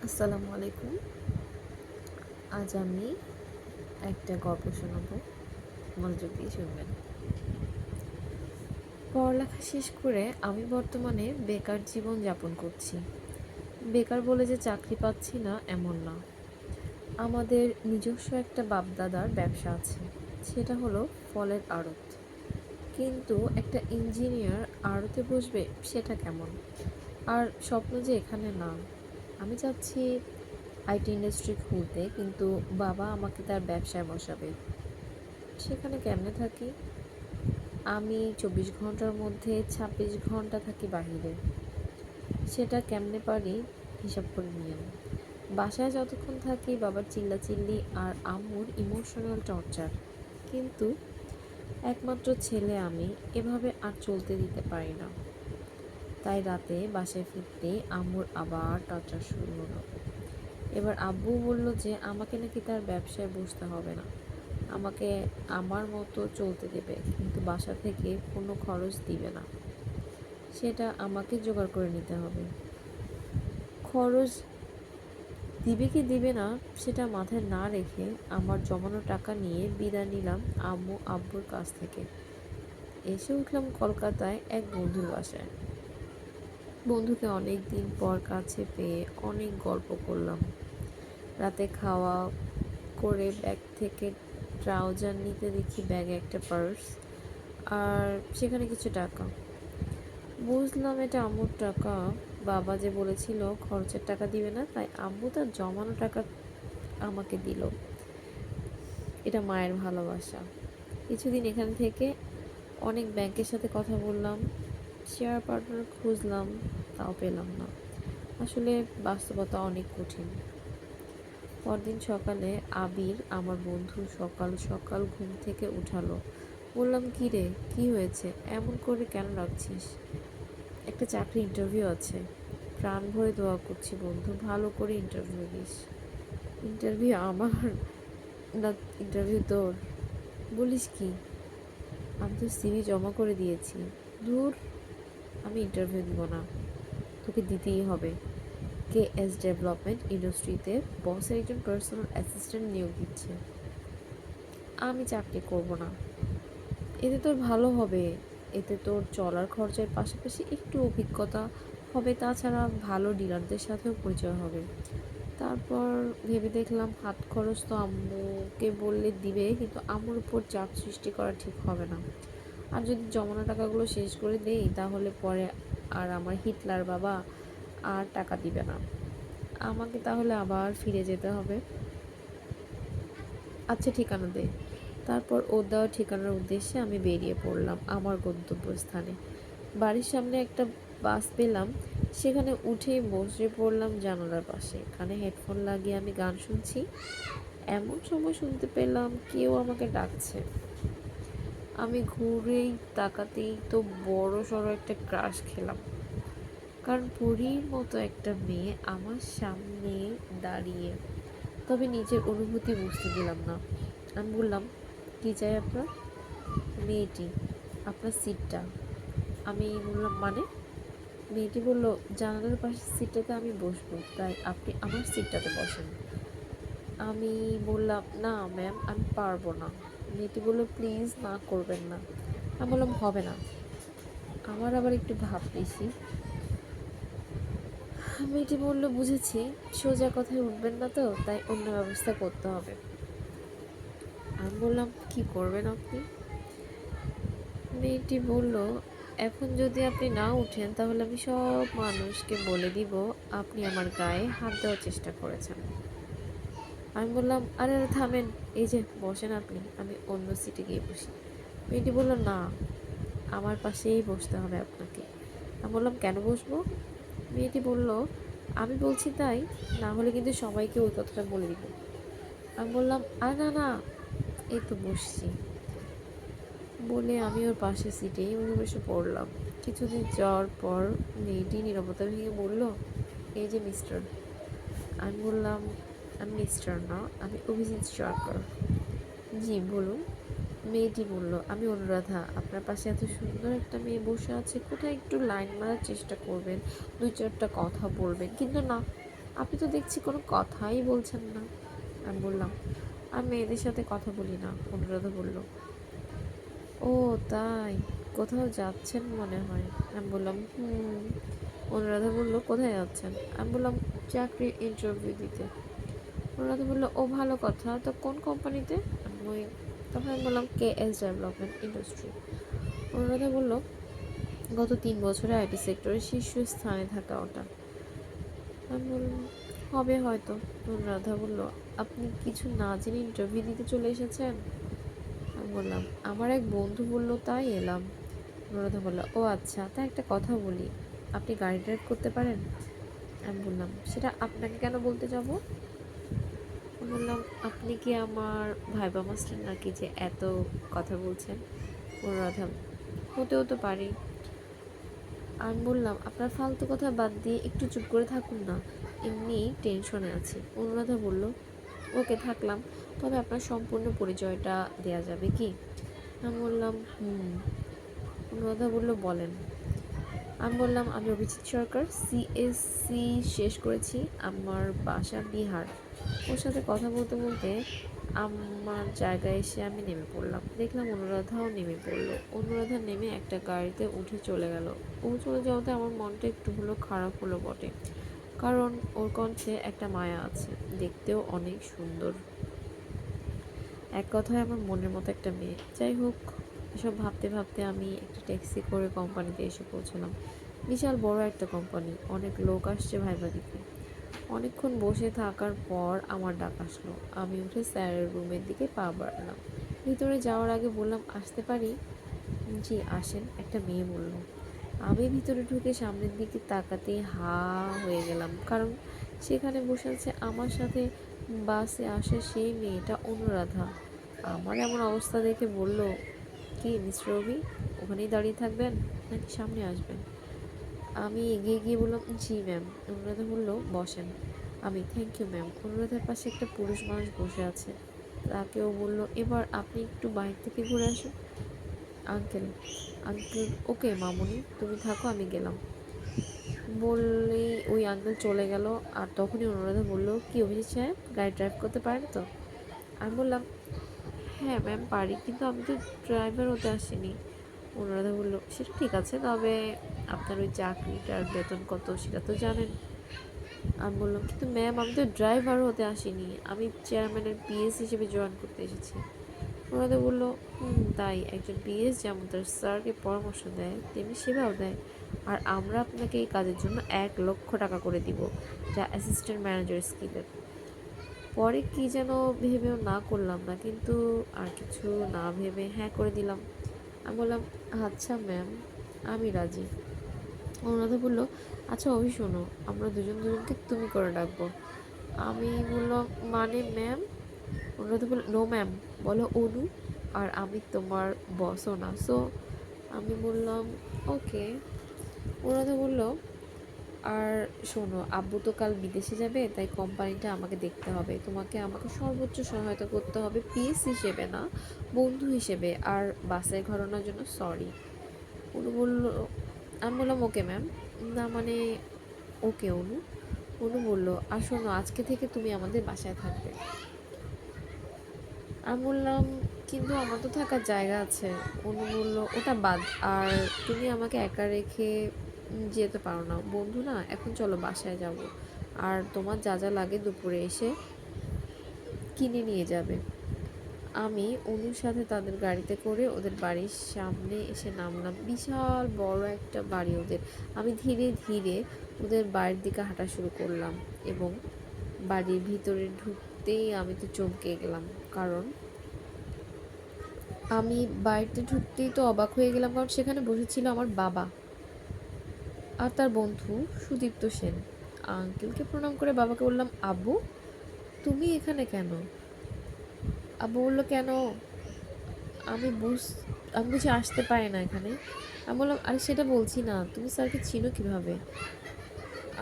আসসালামু আলাইকুম। আজ আমি একটা গল্প শোনাবো, মনোযোগ দিয়ে শুনবেন। পড়ালেখা শেষ করে আমি বর্তমানে বেকার জীবন যাপন করছি। বেকার বলে যে চাকরি পাচ্ছি না এমন না। আমাদের নিজস্ব একটা বাপদাদার ব্যবসা আছে, সেটা হলো ফলের আড়ত। কিন্তু একটা ইঞ্জিনিয়ার আড়তে বসবে সেটা কেমন? আর স্বপ্ন যে এখানে না। আমি চাচ্ছি আইটি ইন্ডাস্ট্রি খুলতে, কিন্তু বাবা আমাকে তার ব্যবসায় বসাবে। সেখানে কেমনে থাকি? আমি 24 ঘন্টার মধ্যে 26 ঘন্টা থাকি বাহিরে। সেটা কেমনে পারি হিসাব করে নিয়েন। বাসায় যতক্ষণ থাকি বাবার চিল্লাচিল্লি আর আম্মুর ইমোশনাল টর্চার। কিন্তু একমাত্র ছেলে আমি, এভাবে আর চলতে দিতে পারি না। তাই রাতে বাসায় ফিরতেই আম্মুর আবার টর্চার শুরু হলো। এবার আব্বু বলল যে আমাকে নাকি তার ব্যবসায় বসতে হবে না, আমাকে আমার মতো চলতে দেবে, কিন্তু বাসা থেকে কোনো খরচ দিবে না। সেটা আমাকে জোগাড় করে নিতে হবে। খরচ দিবে কি দিবে না সেটা মাথায় না রেখে আমার জমানো টাকা নিয়ে বিদায় নিলাম আম্মু আব্বুর কাছ থেকে। এসে উঠলাম কলকাতায় এক বন্ধুর বাসায়। বন্ধুকে অনেক দিন পর কাছে পেয়ে অনেক গল্প করলাম। রাতে খাওয়া করে ব্যাগ থেকে ট্রাউজার নিতে দেখি ব্যাগে একটা পার্স, আর সেখানে কিছু টাকা। বুঝলাম এটা আম্মুর টাকা। বাবা যে বলেছিল খরচের টাকা দিবে না, তাই আম্মু তার জমানো টাকা আমাকে দিল। এটা মায়ের ভালোবাসা। কিছুদিন এখান থেকে অনেক ব্যাংকের সাথে কথা বললাম, শেয়ার পার্টনার খুঁজলাম, তাও পেলাম না। আসলে বাস্তবতা অনেক কঠিন। পরদিন সকালে আবির, আমার বন্ধু, সকাল সকাল ঘুম থেকে উঠালো। বললাম, কি রে, কি হয়েছে, এমন করে কেন রাখছিস? একটা চাকরি ইন্টারভিউ আছে। প্রাণ ভরে দোয়া করছি বন্ধু, ভালো করে ইন্টারভিউ দিস। ইন্টারভিউ আমার না, ইন্টারভিউ তোর? বলিস কি? আমি তো সিভি জমা করে দিয়েছি। দূর, আমি ইন্টারভিউ দিব না। তোকে দিতেই হবে। KS ডেভেলপমেন্ট ইন্ডাস্ট্রিতে বসের একজন পার্সোনাল অ্যাসিস্ট্যান্ট নিয়োগ দিচ্ছে। আমি চাকরি করব না। এতে তোর ভালো হবে। এতে তোর চলার খরচের পাশাপাশি একটু অভিজ্ঞতা হবে, তাছাড়া ভালো ডিলারদের সাথেও পরিচয় হবে। তারপর ভেবে দেখলাম হাত খরচ তো আম্মুকে বললে দিবে, কিন্তু আম্মুর উপর চাপ সৃষ্টি করা ঠিক হবে না। আর যদি জমানো টাকাগুলো শেষ করে দেই তাহলে পরে আর আমার হিটলার বাবা আর টাকা দিবে না। আমাকে তাহলে আবার ফিরে যেতে হবে। আচ্ছা, ঠিকানা দে। তারপর ওর দেওয়া ঠিকানার উদ্দেশ্যে আমি বেরিয়ে পড়লাম আমার গন্তব্যস্থানে। বাড়ির সামনে একটা বাস পেলাম, সেখানে উঠেই বসে পড়লাম জানালার পাশে। কানে হেডফোন লাগিয়ে আমি গান শুনছি। এমন সময় শুনতে পেলাম কেউ আমাকে ডাকছে। আমি ঘুরেই তাকাতেই তো বড় সড়ো একটা ক্রাশ খেলাম, কারণ পরীর মতো একটা মেয়ে আমার সামনে দাঁড়িয়ে। তবে নিজের অনুভূতি বুঝতে দিলাম না। আমি বললাম, কী চাই আপনার? মেয়েটি, আপনার সিটটা। আমি বললাম, মানে? মেয়েটি বলল, জানালার পাশের সিটটাতে আমি বসবো, তাই আপনি আমার সিটটাতে বসেন। আমি বললাম, না ম্যাম, আমি পারবো না। মেয়েটি বলল, প্লিজ না করবেন না। আমি বললাম, হবে না। আমার আবার একটু ভাব বেশি। মেয়েটি বলল, বুঝেছি, সোজা কথায় উঠবেন না তো, তাই অন্য ব্যবস্থা করতে হবে। আমি বললাম, কি করবেন আপনি? মেয়েটি বলল, এখন যদি আপনি না উঠেন তাহলে আমি সব মানুষকে বলে দিব আপনি আমার গায়ে হাত দেওয়ার চেষ্টা করেছেন। আমি বললাম, আরে আরে থামেন, এই যে বসেন আপনি, আমি অন্য সিটে গিয়ে বসি। মেয়েটি বলল, না, আমার পাশেই বসতে হবে আপনাকে। আমি বললাম, কেন বসবো? মেয়েটি বলল, আমি বলছি তাই, না হলে কিন্তু সবাইকে ওই কথাটা বলে দিব। আমি বললাম, আরে না না, এই তো বসছি। বলে আমি ওর পাশের সিটেই উঠে বসে পড়লাম। কিছুদিন যাওয়ার পর মেয়েটি নীরবতা ভেঙে বলল, এই যে মিস্টার। আমি বললাম, আমি মিস্টার না, আমি অভিজিৎ সরকার। জি বলুন। মেয়েটি বলল, আমি অনুরাধা, আপনার পাশে এত সুন্দর একটা মেয়ে বসে আছে, কোথায় একটু লাইন মারার চেষ্টা করবেন, দুই চারটা কথা বলবেন, কিন্তু না, আপনি তো দেখছি কোনো কথাই বলছেন না। আমি বললাম, আমি মেয়েদের সাথে কথা বলি না। অনুরাধা বলল, ও তাই, কোথাও যাচ্ছেন মনে হয়। আমি বললাম, হুম। অনুরাধা বলল, কোথায় যাচ্ছেন? আমি বললাম, চাকরির ইন্টারভিউ দিতে। অনুরাধা বলল, ও ভালো কথা, তো কোন কোম্পানিতে? তখন আমি বললাম, KS ডেভেলপমেন্ট ইন্ডাস্ট্রি। অনুরাধা বলল, গত 3 বছরে IT সেক্টরে শীর্ষস্থানে থাকা ওটা। আমি বললাম, হবে হয়তো। অনুরাধা বলল, আপনি কিছু না জেনে ইন্টারভিউ দিতে চলে এসেছেন? আমি বললাম, আমার এক বন্ধু বলল তাই এলাম। অনুরাধা বলল, ও আচ্ছা, তা একটা কথা বলি, আপনি গাড়ি ড্রাইভ করতে পারেন? আমি বললাম, সেটা আপনাকে কেন বলতে যাব? আমি বললাম, আপনি কি আমার ভাইবা মাস্টার নাকি যে এত কথা বলছেন? অনুরাধা, হতেও তো পারি। আমি বললাম, আপনার ফালতু কথা বাদ দিয়ে একটু চুপ করে থাকুন না, এমনি টেনশনে আছি। অনুরাধা বলল, ওকে থাকলাম, তবে আপনার সম্পূর্ণ পরিচয়টা দেয়া যাবে কি? আমি বললাম, হুম। অনুরাধা বলল, বলেন। আমি বললাম, আমি অভিজিৎ সরকার, CSC শেষ করেছি, আমার বাসা বিহার। ওর সাথে কথা বলতে বলতে আমার জায়গায় এসে আমি নেমে পড়লাম। দেখলাম অনুরাধাও নেমে পড়লো। অনুরাধা নেমে একটা গাড়িতে উঠে চলে গেল। ও চলে যাওয়াতে আমার মনটা একটু হলেও খারাপ হলো বটে, কারণ ওর কণ্ঠে একটা মায়া আছে, দেখতেও অনেক সুন্দর। এক কথায় আমার মনের মতো একটা মেয়ে। যাই হোক, এসব ভাবতে ভাবতে আমি একটা ট্যাক্সি করে কোম্পানিতে এসে পৌঁছলাম। বিশাল বড় একটা কোম্পানি, অনেক লোক আসছে ভাইবা দিতে। অনেকক্ষণ বসে থাকার পর আমার ডাক আসলো। আমি উঠে স্যারের রুমের দিকে পা বাড়ালাম। ভিতরে যাওয়ার আগে বললাম, আসতে পারি? জি আসেন, একটা মেয়ে বলল। আমি ভিতরে ঢুকে সামনের দিকে তাকাতেই হা হয়ে গেলাম, কারণ সেখানে বসে আছে আমার সাথে বাসে আসে সেই মেয়েটা, অনুরাধা। আমার এমন অবস্থা দেখে বলল, কি মিস্টার রবি, ওখানেই দাঁড়িয়ে থাকবেন নাকি সামনে আসবেন? আমি এগিয়ে গিয়ে বললাম, জি ম্যাম। অনুরাধা বলল, বসেন। আমি, থ্যাংক ইউ ম্যাম। অনুরাধার পাশে একটা পুরুষ মানুষ বসে আছে, তাকেও বলল, এবার আপনি একটু বাইরে থেকে ঘুরে আসুন। আঙ্কেল, আঙ্কেল, ওকে মামুনি, তুমি থাকো, আমি গেলাম বললেই ওই আঙ্কেল চলে গেল। আর তখনই অনুরাধা বলল, কি অভিজিৎ সাহেব গাড়ি ড্রাইভ করতে পারেন তো? আমি বললাম, হ্যাঁ ম্যাম পারি, কিন্তু আমি তো ড্রাইভার হতে আসিনি। অনুরাধা বলল, সেটা ঠিক আছে, তবে আপনার ওই চাকরিটার বেতন কত সেটা তো জানেন? আমি বললাম, কিন্তু ম্যাম আমি তো ড্রাইভার হতে আসিনি, আমি চেয়ারম্যানের PS হিসেবে জয়েন করতে এসেছি। অনুরাধা বলল, তাই, একজন PS যেমন তার স্যারকে পরামর্শ দেয় তেমনি সেবাও দেয়, আর আমরা আপনাকে এই কাজের জন্য 1 লক্ষ টাকা করে দিব, যা অ্যাসিস্ট্যান্ট ম্যানেজার স্কিলের। পরে কি যেন ভেবেও না করলাম না, কিন্তু আর কিছু না ভেবে হ্যাঁ করে দিলাম। আমি বললাম, আচ্ছা ম্যাম, আমি রাজি। অনুরাধা বলল, আচ্ছা অভি শোনো, আমরা দুজন দুজনকে তুমি করে ডাকবো। আমি বললাম, মানে ম্যাম? অনুরাধা বলল, নো ম্যাম, বলো অনু, আর আমি তোমার বসও না, সো। আমি বললাম, ওকে। অনুরাধা বলল, আর শোনো, আব্বু তো কাল বিদেশে যাবে, তাই কোম্পানিটা আমাকে দেখতে হবে, তোমাকে আমাকে সর্বোচ্চ সহায়তা করতে হবে, PS হিসেবে না, বন্ধু হিসেবে, আর বাসের ঘটনার জন্য সরি। অনু বলল, আমি বললাম, ওকে ম্যাম। না মানে, ওকে অনু। অনু বলল, আর শোনো, আজকে থেকে তুমি আমাদের বাসায় থাকবে। আমি বললাম, কিন্তু আমার তো থাকার জায়গা আছে। অনু বলল, ওটা বাদ, আর তুমি আমাকে একা রেখে যেতে পারো না, বন্ধু না, এখন চলো বাসায় যাব, আর তোমার যা যা লাগে দুপুরে এসে কিনে নিয়ে যাবে। আমি অনুর সাথে তাদের গাড়িতে করে ওদের বাড়ির সামনে এসে নামলাম। বিশাল বড় একটা বাড়ি ওদের। আমি ধীরে ধীরে ওদের বাড়ির দিকে হাঁটা শুরু করলাম, এবং বাড়ির ভিতরে ঢুকতেই আমি তো চমকে গেলাম, কারণ আমি বাড়িতে ঢুকতেই তো অবাক হয়ে গেলাম, কারণ সেখানে বসেছিল আমার বাবা আর তার বন্ধু সুদীপ্ত সেন। আঙ্কেলকে প্রণাম করে বাবাকে বললাম, আব্বু তুমি এখানে কেন? আব্বু বললো, কেন? আমি বুঝ আমি বুঝি আসতে পারি না এখানে? আমি বললাম, আরে সেটা বলছি না, তুমি স্যারকে চিনো কিভাবে?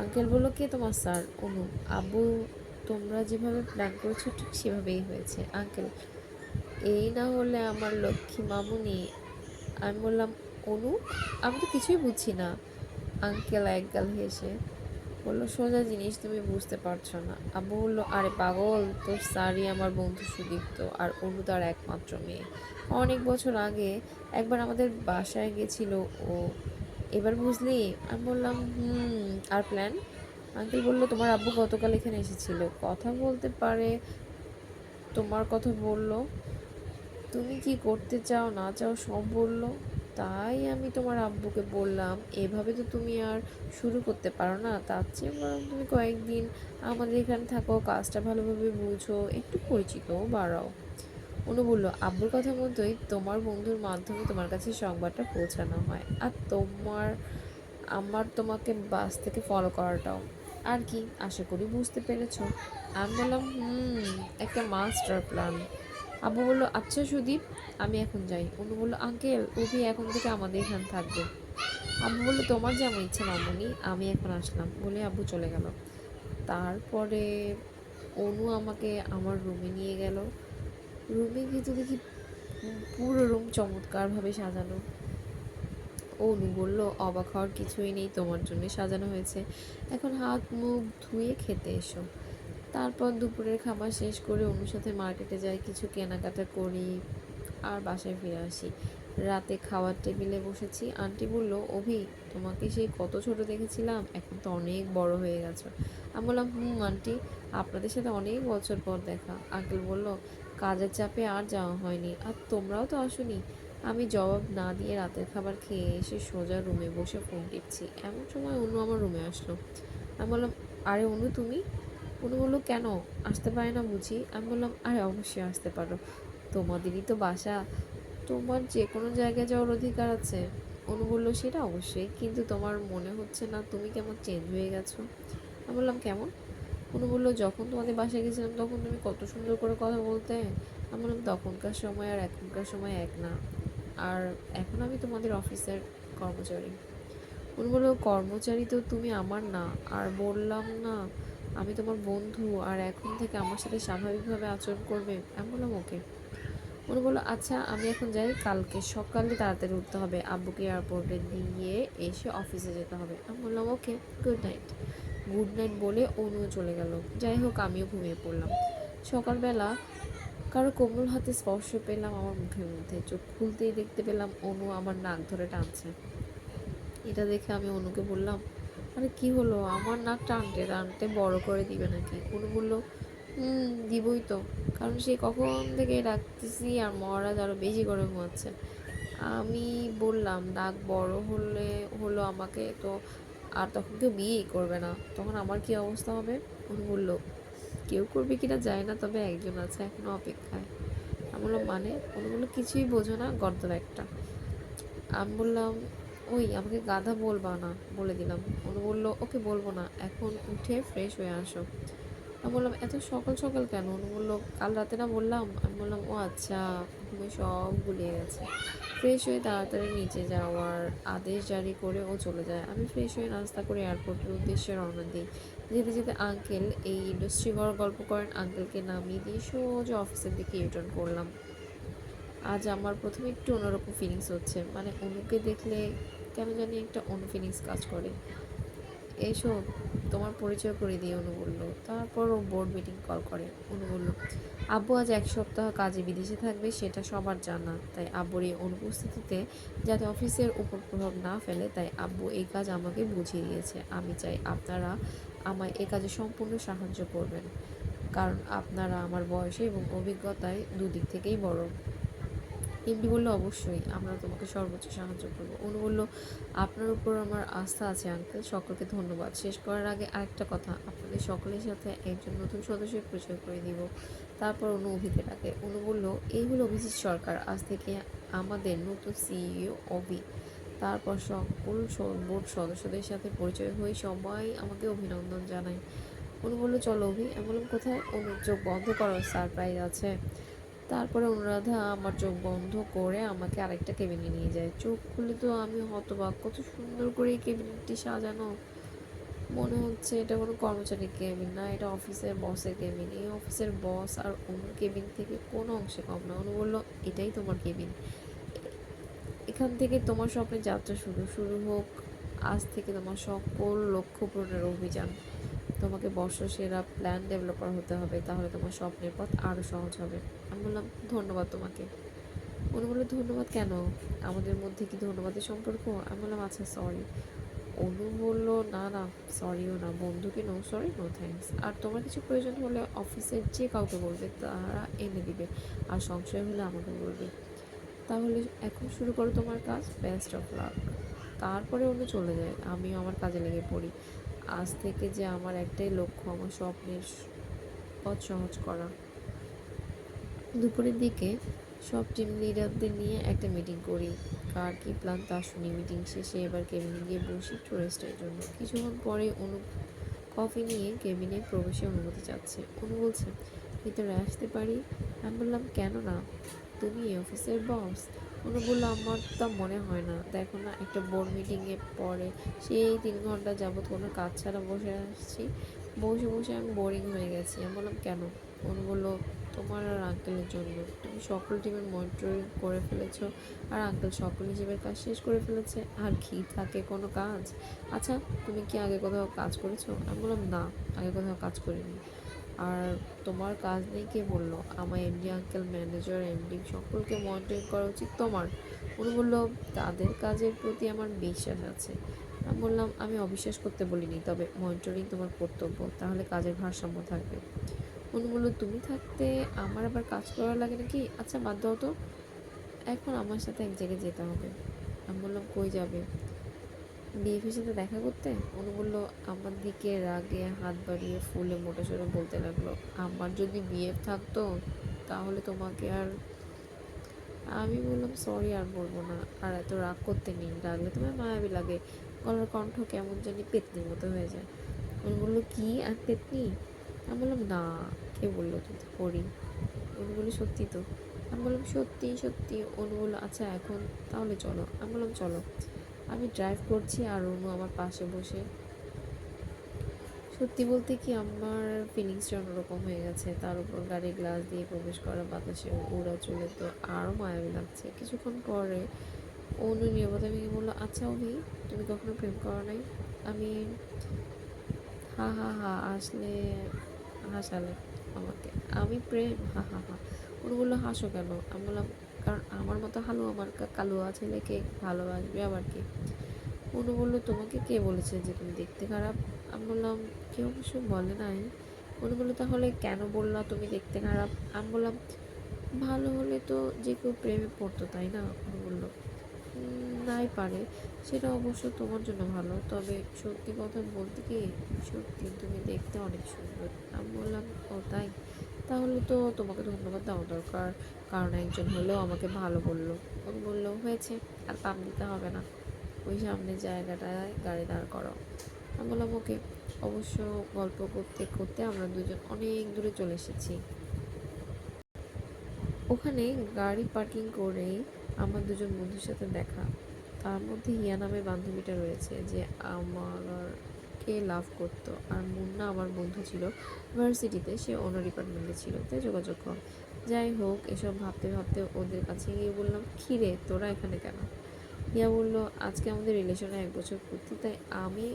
আঙ্কেল বললো, কে তোমার স্যার? অনু। আব্বু, তোমরা যেভাবে প্ল্যান করেছো ঠিক সেভাবেই হয়েছে আঙ্কেল, এই না হলে আমার লক্ষ্মী মামুনি। আমি বললাম, অনু, আমি তো কিছুই বুঝছি না। আঙ্কেল একগাল হেসে বললো, সোজা জিনিস তুমি বুঝতে পারছো না। আব্বু বললো, আরে পাগল, তোর স্যারই আমার বন্ধু সুদীপ্ত, আর অনু তার একমাত্র মেয়ে। অনেক বছর আগে একবার আমাদের বাসায় গেছিল ও, এবার বুঝলি? আমি বললাম, আর প্ল্যান? আঙ্কেল বলল, তোমার আব্বু গতকাল এখানে এসেছিল, কথা বলতে পারে, তোমার কথা বলল, তুমি কি করতে চাও না চাও সব বলল। তাই আমি তোমার আব্বুকে বললাম, এভাবে তো তুমি আর শুরু করতে পারো না, তার চেয়ে বরং তুমি কয়েকদিন আমাদের এখানে থাকো, কাজটা ভালোভাবে বুঝো, একটু পরিচিতও বাড়াও। অনু বলল, আব্বুর কথা মতোই তোমার বন্ধুর মাধ্যমে তোমার কাছে সংবাদটা পৌঁছানো হয়, আর আমার তোমাকে বাস থেকে ফলো করাটাও। আর কি, আশা করি বুঝতে পেরেছো। আমি বললাম, একটা মাস্টার প্ল্যান। আব্বু বলল, আচ্ছা সুদীপ, আমি এখন যাই। অনু বলল, আঙ্কেল, অভি এখন থেকে আমাদের এখানে থাকবে। আব্বু বলল, তোমার যেমন ইচ্ছা মামুনি, আমি এখন আসলাম, বলে আব্বু চলে গেল। তারপরে অনু আমাকে আমার রুমে নিয়ে গেল। রুমে গিয়ে তো দেখি পুরো রুম চমৎকারভাবে সাজানো। অনু বলল, অবাক হওয়ার কিছুই নেই, তোমার জন্য সাজানো হয়েছে, এখন হাত মুখ ধুয়ে খেতে এসো। তারপর দুপুরের খাবার শেষ করে অনুর সাথে মার্কেটে যাই, কিছু কেনাকাটা করি, আর বাসায় ফিরে আসি। রাতে খাওয়ার টেবিলে বসেছি, আন্টি বলল, অভি, তোমাকে সেই কত ছোট দেখেছিলাম, এখন তো অনেক বড় হয়ে গেছো। আমি বললাম, আন্টি, আপনাদের সাথে অনেক বছর পর দেখা। আঙ্কেল বলল, কাজের চাপে আর যাওয়া হয়নি, আর তোমরাও তো আসোনি। আমি জবাব না দিয়ে রাতের খাবার খেয়ে এসে সোজা রুমে বসে ফোন টিপছি। এমন সময় অনু আমার রুমে আসলো। আমি বললাম, আরে অনু, তুমি? অনু বললো, কেন, আসতে পারে না বুঝি? আমি বললাম, আরে অবশ্যই আসতে পারো, তোমাদেরই তো বাসা, তোমার যে কোনো জায়গায় যাওয়ার অধিকার আছে। অনু বললো, সেটা অবশ্যই, কিন্তু তোমার মনে হচ্ছে না তুমি কেমন চেঞ্জ হয়ে গেছো? আমি বললাম, কেমন? অনু বললো, যখন তোমাদের বাসায় গেছিলাম তখন তুমি কত সুন্দর করে কথা বলতে। আমি বললাম, তখনকার সময় আর এখনকার সময় এক না, আর এখন আমি তোমাদের অফিসের কর্মচারী। উনি বললো, কর্মচারী তো তুমি আমার না, আর বললাম না আমি তোমার বন্ধু, আর এখন থেকে আমার সাথে স্বাভাবিকভাবে আচরণ করবে। আমি বললাম, ওকে। উনি বললো, আচ্ছা আমি এখন যাই, কালকে সকালে তাড়াতাড়ি উঠতে হবে, আব্বুকে এয়ারপোর্টে দিয়ে এসে অফিসে যেতে হবে। আমি বললাম, ওকে, গুড নাইট। গুড নাইট বলে অনু চলে গেল। যাই হোক, আমিও ঘুমিয়ে পড়লাম। সকালবেলা কারো কোমল হাতে স্পর্শ পেলাম আমার মুখের মধ্যে, চোখ খুলতেই দেখতে পেলাম অনু আমার নাক ধরে টানছে। এটা দেখে আমি অনুকে বললাম, আরে কি হলো, আমার নাক টানতে টানতে বড় করে দিবে নাকি? অনু বলল, দিবই তো, কারণ সে কখন থেকে ডাকতেছি আর মহারাজ আরো বেশি করে ঘুমাচ্ছে। আমি বললাম, নাক বড় হলো আমাকে তো আর তখন কেউ বিয়েই করবে না, তখন আমার কি অবস্থা হবে? অনু বলল, কেউ করবে কিনা যায় না, তবে একজন আছে এখনো অপেক্ষায়। আমি বললাম, মানে? অনু বলল, কিছুই বোঝো না, গর্দভ একটা। আমি বললাম, ওই আমাকে গাধা বলবা না, বলে দিলাম। অনু বলল, ওকে বলবো না, এখন উঠে ফ্রেশ হয়ে আসো। আমি বললাম, এত সকাল সকাল কেন? অনু বলল, কাল রাতে না বললাম। আমি বললাম, ও আচ্ছা, ঘুমে সব গুলিয়ে গেছে। ফ্রেশ হয়ে তাড়াতাড়ি নিচে যাওয়ার আদেশ জারি করে ও চলে যায়। আমি ফ্রেশ হয়ে নাস্তা করে এয়ারপোর্টের উদ্দেশ্যে রওনা দিই। যেতে যেতে আঙ্কেল এই ইন্ডাস্ট্রি ঘর গল্প করেন, আঙ্কেলকে নামিয়ে দিয়ে সোজা অফিসের দিকে রিটার্ন করলাম। আজ আমার প্রথমে একটু অন্যরকম ফিলিংস হচ্ছে, মানে অনুকে দেখলে কেন জানি একটা অন্য ফিলিংস কাজ করে। এসো, তোমার পরিচয় করে দিয়ে, অনু বলল। তারপর ও বোর্ড মিটিং কল করে। অনু বলল, আব্বু আজ 1 সপ্তাহ কাজে বিদেশে থাকবে, সেটা সবার জানা, তাই আব্বুর এই অনুপস্থিতিতে যাতে অফিসের উপর প্রভাব না ফেলে, তাই আব্বু এই কাজ আমাকে বুঝিয়ে দিয়েছে। আমি চাই আপনারা আমায় এ কাজে সম্পূর্ণ সাহায্য করবেন, কারণ আপনারা আমার বয়সে এবং অভিজ্ঞতায় দুদিক থেকেই বড়। এমডি বলল, অবশ্যই, আমরা তোমাকে সর্বোচ্চ সাহায্য করবো। অনু বলল, আপনার উপর আমার আস্থা আছে আঙ্কেল, সকলকে ধন্যবাদ। শেষ করার আগে আরেকটা কথা, আপনাদের সকলের সাথে একজন নতুন সদস্যের পরিচয় করে দিব। তারপর অনু অভিকে ডাকে। অনু বলল, এই হলো অভিজিৎ সরকার, আজ থেকে আমাদের নতুন সিইও অভি। তারপর সকল বোর্ড সদস্যদের সাথে পরিচয় হয়ে সবাই আমাকে অভিনন্দন জানায়। অনু বলল, চলো অভি। আমি বললাম, কোথায়? অনুর চোখ বন্ধ করো, সারপ্রাইজ আছে। তারপরে অনুরাধা আমার চোখ বন্ধ করে আমাকে আরেকটা কেবিনে নিয়ে যায়। চোখ খুলে তো আমি হতবাক, কত সুন্দর করে এই কেবিনটি সাজানো। মনে হচ্ছে এটা কোনো কর্মচারীর কেবিন না, এটা অফিসের বসের কেবিন। এই অফিসের বস আর অনুর কেবিন থেকে কোনো অংশে কম না। অনু বলল, এটাই তোমার কেবিন, এখান থেকে তোমার স্বপ্নের যাত্রা শুরু শুরু হোক আজ থেকে তোমার সকল লক্ষ্য পূরণের অভিযান। তোমাকে বর্ষসেরা প্ল্যান ডেভেলপার হতে হবে, তাহলে তোমার স্বপ্নের পথ আরও সহজ হবে। আমি বললাম, ধন্যবাদ তোমাকে। উনি বললো, ধন্যবাদ কেন? আমাদের মধ্যে কি ধন্যবাদের সম্পর্ক? আমি বললাম, আচ্ছা সরি। অনু বলল, না না, সরিও না, বন্ধুকে নো সরি নো থ্যাঙ্কস। আর তোমার কিছু প্রয়োজন হলে অফিসের যে কাউকে বলবে, তারা এনে দিবে। আর সংশয় হলে আমাকে বলবে। তাহলে এখন শুরু করো তোমার কাজ, বেস্ট অফ লাক। তারপরে অন্য চলে যায়, আমিও আমার কাজে লেগে পড়ি। আজ থেকে যে আমার একটাই লক্ষ্য, আমার স্বপ্নের পথ সহজ করা। দুপুরের দিকে সব টিম লিডারদের নিয়ে একটা মিটিং করি। কার কী প্ল্যান তা শুনি। মিটিং শেষে এবার কেবিনে গিয়ে বসি একটু রেস্টের জন্য। কিছুক্ষণ পরে অনু কফি নিয়ে কেবিনে প্রবেশের অনুমতি চাচ্ছে। অনু বলছে, ভিতরে আসতে পারি? আমি বললাম, কেন না, তুমি এই অফিসের বস? অনু বললো, আমার তা মনে হয় না। দেখো না, একটা বোর্ড মিটিংয়ে পরে সেই 3 ঘন্টা যাবৎ কোনো কাজ ছাড়া বসে আসছি। বসে বসে আমি বোরিং হয়ে গেছি। আমি বললাম, কেন? অনু বললো, তোমার আর আঙ্কেলের জন্য। তুমি সকল টিমের মনিটরিং করে ফেলেছো, আর আঙ্কেল সকল হিসেবের কাজ শেষ করে ফেলেছে। আর কি থাকে কোনো কাজ? আচ্ছা, তুমি কি আগে কোথাও কাজ করেছো? আমি বললাম, না, আগে কোথাও কাজ করিনি। আর তোমার কাজ নেই কে বললো? আমার এমডি আঙ্কেল, ম্যানেজার, এমডি সকলকে মনিটরিং করা উচিত তোমার। উনি বললো, তাদের কাজের প্রতি আমার বিশ্বাস আছে। আমি বললাম, আমি অবিশ্বাস করতে বলিনি, তবে মনিটরিং তোমার কর্তব্য, তাহলে কাজের ভারসাম্য থাকবে। উনি বললো, তুমি থাকতে আমার আবার কাজ করা লাগে নাকি? আচ্ছা বাদ দাও তো, এখন আমার সাথে এক জায়গায় যেতে হবে। আমি বললাম, কই যাবে? বিএফের সাথে দেখা করতে। উনি বললো, আমার দিকে রাগে হাত বাড়িয়ে ফুলে মোটা সরে বলতে লাগলো, আমার যদি বিএফ থাকতো তাহলে তোমাকে আর। আমি বললাম, সরি, আর বলবো না। আর এত রাগ করতে নেই, রাগলে তোমার মায়াবী লাগে। গলার কণ্ঠ কেমন জানি পেতনির মতো হয়ে যায়। উনি বললো, কি আর পেতনি? আমি বললাম, না। কে বললো তুই তো করি? উনি বললো, সত্যি তো? আমি বললাম, সত্যি সত্যি। উনি বললো, আচ্ছা এখন তাহলে চলো। আমি বললাম, চলো। আমি ড্রাইভ করছি আর অনু আমার পাশে বসে। সত্যি বলতে কি, আমার ফিলিংসটা অন্যরকম হয়ে গেছে। তার উপর গাড়ির গ্লাস দিয়ে প্রবেশ করা বাতাসে উড়া চলে তো আরও মায়াবী লাগছে। কিছুক্ষণ পরে অনু নিরাপদে ভেঙে বললো, আচ্ছা অভি, তুমি কখনো প্রেম করো নাই? আমি হা হা হা আসলে হাসালে আমাকে। আমি প্রেম, হা হা হা। উনি বললো, হাসো কেন? আমি বললাম, কারণ আমার মতো হালুয়া মার্কা কালুয়া ছেলেকে ভালোবাসবে আবার কি? অনু বললো, তোমাকে কে বলেছে যে তুমি দেখতে খারাপ? আমি বললাম, কেউ অবশ্য বলে নাই। অনু বললো, তাহলে কেন বললা তুমি দেখতে খারাপ? আমি বললাম, ভালো হলে তো যে কেউ প্রেমে পড়তো, তাই না? অনু বললো, নাই পারে, সেটা অবশ্য তোমার জন্য ভালো, তবে সত্যি কথা বলতে কি, সত্যি তুমি দেখতে অনেক সুন্দর। আমি বললাম, ও তাই? তাহলে তো তোমাকে ধন্যবাদ দেওয়া দরকার, কারণ একজন হলেও আমাকে ভালো বললো। উনি বললো, হয়েছে, আর পাম দিতে হবে না, ওই সামনের জায়গাটায় গাড়ি দাঁড় করাও। আমি বললাম, ওকে। অবশ্য গল্প করতে করতে আমরা দুজন অনেক দূরে চলে এসেছি। ওখানে গাড়ি পার্কিং করেই আমার দুজন বন্ধুর সাথে দেখা। তার মধ্যে হিয়া নামের বান্ধবীটা রয়েছে, যে আমারকে লাভ করতো। আর মুন্না আমার বন্ধু ছিল, ভার্সিটিতে, সে অন্য ডিপার্টমেন্টে ছিল, তাই যোগাযোগ কম। যাই হোক, এসব ভাবতে ভাবতে ওদের কাছে গিয়ে বললাম, কিরে তোরা এখানে কেন? হিয়া বললো, আজকে আমাদের রিলেশনে 1 বছর পূর্তি, তাই আমি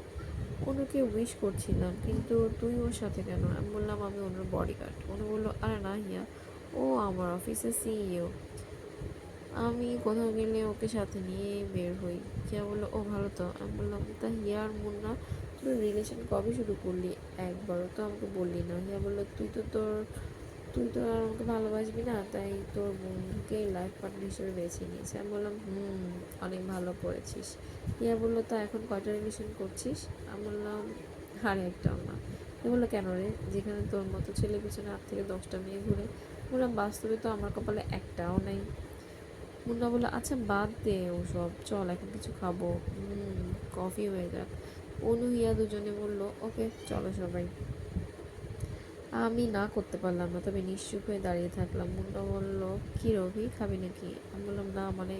অনুকে উইশ করছিলাম, কিন্তু তুই ওর সাথে কেন? আমি বললাম, আমি ওনার বডিগার্ড। অনু বললো, আরে না হিয়া, ও আমার অফিসের সিইও, আমি কোথাও গেলে ওকে সাথে নিয়ে বের হই। হিয়া বললো, ও ভালো তো। আমি বললাম, তা হিয়া আর মুন্না, তোর রিলেশন কবে শুরু করলি? একবারও তো আমাকে বললি না। হিয়া বললো, তুই তো আর আমাকে ভালোবাসবি না, তাই তোর বন্ধুকে লাইফ পার্টনার হিসেবে বেছে নিয়েছি। আমি বললাম, অনেক ভালো করেছিস। হিয়া বললো, তা এখন কয়টা রিলেশন করছিস? আমি বললাম, আর একটাও না। হিয়া বললো, কেন রে? যেখানে তোর মতো ছেলে পিছনে 8 থেকে 10টা মেয়ে ঘুরে। বললাম, বাস্তবে তো আমার কপালে একটাও নেই। মুন্না বললো, আচ্ছা বাদ দে ওসব, চল এখন কিছু খাবো, কফি হয়ে যাক। অনু হিয়া দুজনে বললো, ওকে চলো সবাই। আমি না করতে পারলাম না, তবে নিশ্চুপ হয়ে দাঁড়িয়ে থাকলাম। মুন্না বলল, কি রবি, খাবি নাকি? আমি বললাম, না মানে,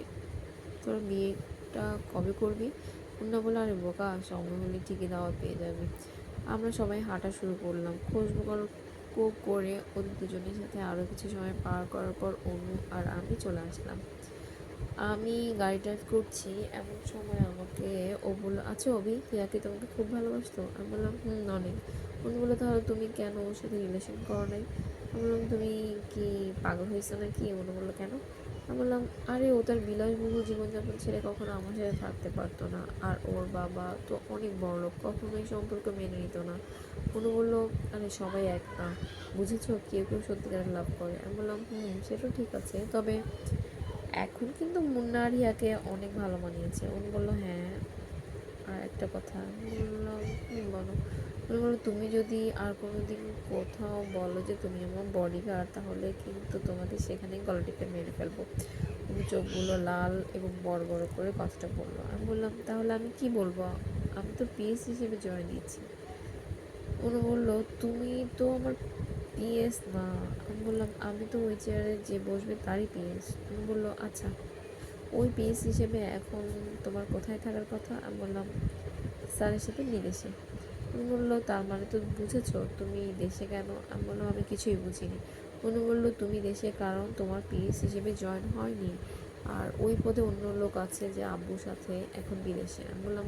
তোর বিয়েটা কবে করবি? মুন্না বলল, আরে বোকা, সময় হলে ঠিকই দাওয়াত পেয়ে যাবি। আমরা সবাই হাঁটা শুরু করলাম, খোঁজখবর করে ওদের দুজনের সাথে আরও কিছু সময় পার করার পর অনু আর আমি চলে আসলাম। আমি গাড়ি ড্রাইভ করছি, এমন সময় আমাকে ও বলল, আচ্ছা অভি, হিয়া কি তোমাকে খুব ভালোবাসতো? আমি বললাম, অনেক। উনি বললো, তাহলে তুমি কেন ওর সাথে রিলেশন করো নাই? আমি বললাম, তুমি কি পাগল হয়েছো নাকি? উনি বললো, কেন? আমি বললাম, আরে ও তার বিলাসবহুল জীবনযাপন ছেড়ে কখনো আমার সাথে থাকতে পারতো না, আর ওর বাবা তো অনেক বড়লোক, কখনোই সম্পর্ক মেনে নিত না। উনি বললো, আরে সবাই এক না, বুঝেছো, কেউ কেউ সত্যিকারের লাভ করে। আমি বললাম, সেটা ঠিক আছে, তবে এখন কিন্তু মুন্না আর রিয়াকে অনেক ভালো মানিয়েছে। উনি বললো, হ্যাঁ, আর একটা কথা। আমি বললাম, বলো। উনি বললো, তুমি যদি আর কোনো দিন কোথাও বলো যে তুমি আমার বডিগার্ড, তাহলে কিন্তু তোমাদের সেখানেই গলা টিপে মেরে ফেলবো। উনি চোখগুলো লাল এবং বড় বড় করে কথাটা বললো। আমি বললাম, তাহলে আমি কি বলবো? আমি তো পিএস হিসেবে জয়েন দিয়েছি। উনি বললো, তুমি তো আমার পিএস না। আমি বললাম, আমি তো ওই চেয়ারে যে বসবে তারই পিএস। উনি বললো, আচ্ছা, ওই পিএস হিসেবে এখন তোমার কোথায় থাকার কথা? আমি বললাম, স্যারের সাথে বিদেশে। উনি বললো, তার মানে তো বুঝেছো, তুমি দেশে কেন? আমি বললাম, আমি কিছুই বুঝিনি। উনি বললো, তুমি দেশে কারণ তোমার পিএস হিসেবে জয়েন হয়নি, আর ওই পদে অন্য লোক আছে যে আব্বুর সাথে এখন বিদেশে। আমি বললাম,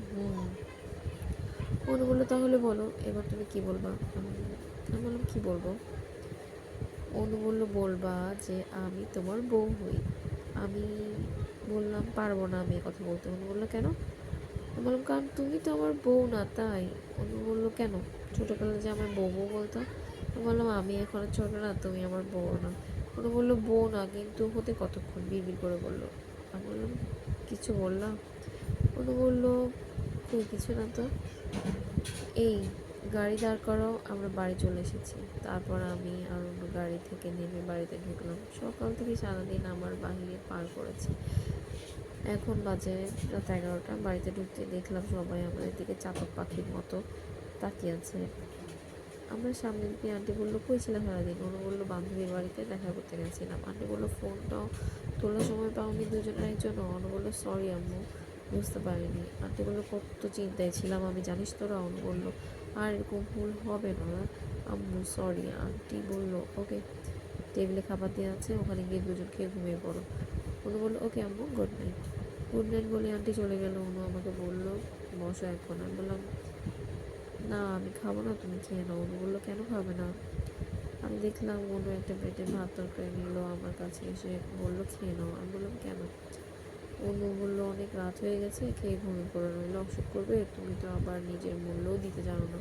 উনি বললো, তাহলে বলো এবার তুমি কি বলবা? আমি বললাম, কি বলবো? অনু বলল, বলবা যে আমি তোমার বউ হই। আমি বললাম, পারবো না আমি কথা বলতে। অনু বললো, কেন? আমি বললাম, কারণ তুমি তো আমার বউ না, তাই। অনু বললো, কেন? ছোটোবেলায় যে আমার বউ বউ বলতো। আমি বললাম, আমি এখন ছোটো না, তুমি আমার বউ না। অনু বললো, বউ না কিন্তু হতে কতক্ষণ? বিড়বিড় করে বললো। আমি বললাম, কিছু বললাম? অনু বললো, কই কিছু না তো। এই, গাড়ি দাঁড় করাও, আমরা বাড়ি চলে এসেছি। তারপর আমি আর অন্য গাড়ি থেকে নেমে বাড়িতে ঢুকলাম। সকাল থেকে সারাদিন আমার বাহিরে পার করেছি। এখন বাজে রাত 11টা। বাড়িতে ঢুকতে দেখলাম সবাই আমাদের দিকে চাতক পাখির মতো তাকিয়ে আছে। আমরা সামনে দিকে, আন্টি বললো, কই ছিলাম সারাদিন? ওরা বললো, বান্ধবীর বাড়িতে দেখা করতে গেছিলাম। আন্টি বললো, ফোনটাও তোলার সময় পাওনি দুজনের একজন? অনু বললো, সরি আম্মু, বুঝতে পারিনি। আন্টি বললো, কত চিন্তায় ছিলাম আমি, জানিস তোরা? অনু বললো, আর এরকম ভুল হবে না আম্মু, সরি। আন্টি বললো, ওকে, টেবিলে খাবার দেওয়া আছে, ওখানে গিয়ে দুজন খেয়ে ঘুমিয়ে পড়ো। অনু বললো, ওকে আম্মু, গুড নাইট। গুড নাইট বলে আন্টি চলে গেল। অনু আমাকে বললো, বসো এখন। আমি বললাম, না আমি খাবো না, তুমি খেয়ে নাও। অনু বললো, কেন খাবে না? আমি দেখলাম অনু একটা প্লেটে ভাত তরকারি নিল, আমার কাছে এসে বললো, খেয়ে নাও। আমি বললাম, কেন? অনু বললো, অনেক রাত হয়ে গেছে, খেয়ে ঘুমিয়ে পড়ে, নইলে অসুখ করবে। তুমি তো আবার নিজের মূল্যও দিতে জানো না।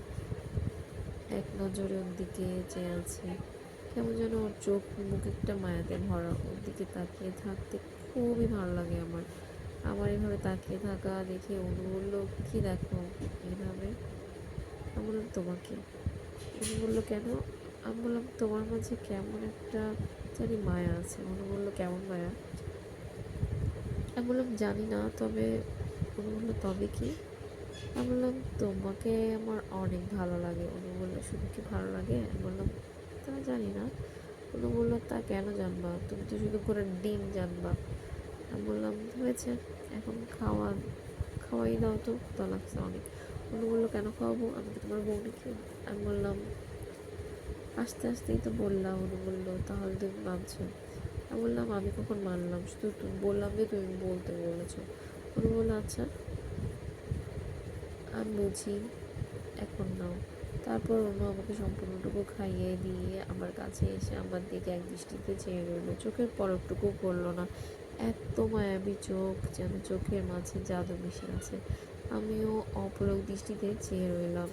এক নজরে ওর দিকে চেয়ে আছে, কেমন যেন ওর চোখ মুখ একটা মায়াতে ভরা। ওর দিকে তাকিয়ে থাকতে খুবই ভালো লাগে আমার। আমার এভাবে তাকিয়ে থাকা দেখে অনু বললো, কি দেখো এইভাবে? আমি বললাম, তোমাকে। অনু বললো, কেন? আমি বললাম, তোমার মাঝে কেমন একটা জানি মায়া আছে। অনু বললো, কেমন মায়া? আমি বললাম, জানি না, তবে। অনু বললো, তবে কি? আমি বললাম, তোমাকে আমার অনেক ভালো লাগে। অনু বললো, শুধু কি ভালো লাগে? আমি বললাম, তা জানি না। অনু বললো, তা কেন জানবা? তুমি তো শুধু করে ডিম জানবা। আমি বললাম, হয়েছে, এখন খাওয়াই দাও তো, ক্ষুধা লাগছে অনেক। অনু বললো, কেন খাওয়াবো? আমি কি তোমার বউ নাকি? আমি বললাম, আস্তে আস্তেই তো বললাম। অনু বললো, তাহলে তুমি মানছো? আমি বললাম, আমি কখন মানলাম? শুধু তুমি বললাম যে তুমি বলতে বলেছো। অনু বললো, আচ্ছা, আমি বুঝি, এখন নাও। তারপর অন্য আমাকে সম্পূর্ণটুকু খাইয়ে দিয়ে আমার কাছে এসে আমার দিকে এক দৃষ্টিতে চেয়ে রইল, চোখের পলকটুকু পড়ল না। এত মায়াবী চোখ, যেন চোখের মাঝে জাদু মিশে আছে। আমিও অপলক দৃষ্টিতে চেয়ে রইলাম।